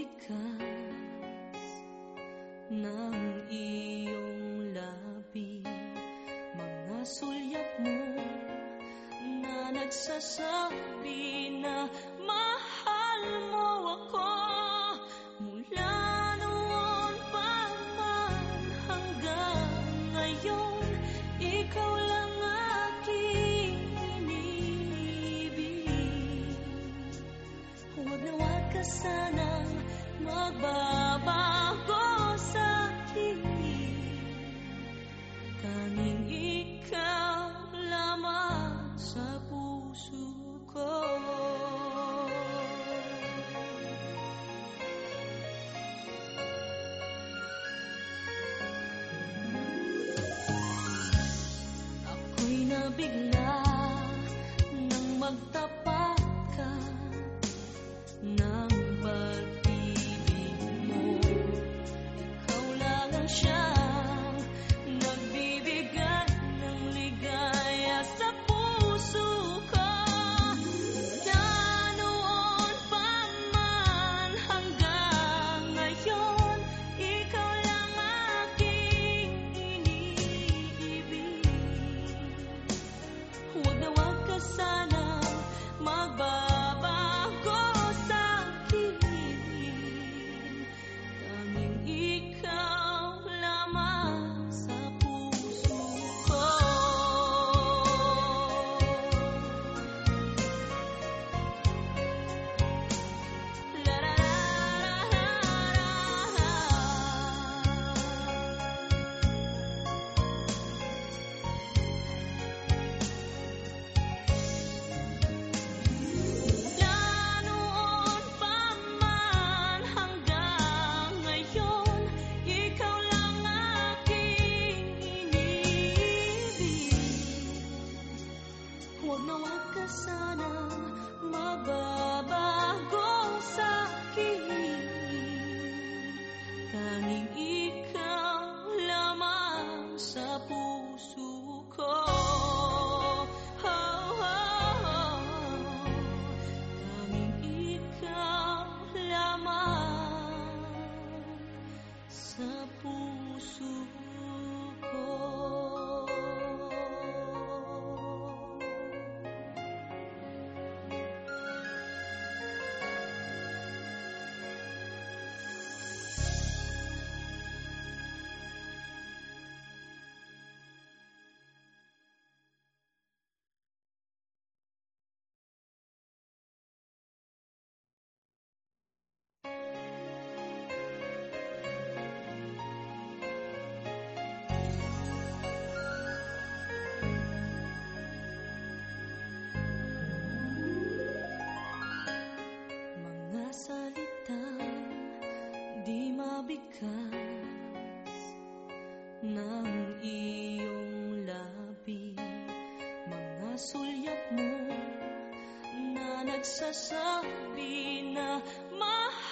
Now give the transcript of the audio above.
mabigas ng iyong labi, mga sulyap mo na nagsasabi na mahal mo ako. Mula noon pa man hanggang ngayon, ikaw lang aking iniibig. Huwag na huwag ka sanang magbabago sa'kin, tanging ikaw lamang sa puso ko. Ako'y nabigla nang magtapat ka ng pag-ibig mo. Ikaw lang ang siyang nagbibigay ng ligaya sa puso ko. Mula noon pa man hanggang ngayon, ikaw lang aking iniibig. Huwag na huwag ka sanang magbabago sa'kin, tanging ikaw lamang sa puso ko. La la la la la. Mula noon pa man hanggang ngayon, ikaw lang aking iniibig. Huwag na huwag ka sanang magbabago sa'kin, tanging ikaw lamang sa puso ko. Tanging ikaw lamang sa puso ko. Mga salitang di mabigkas ng iyong labi, mga sulyap mo na nagsasabi na mahal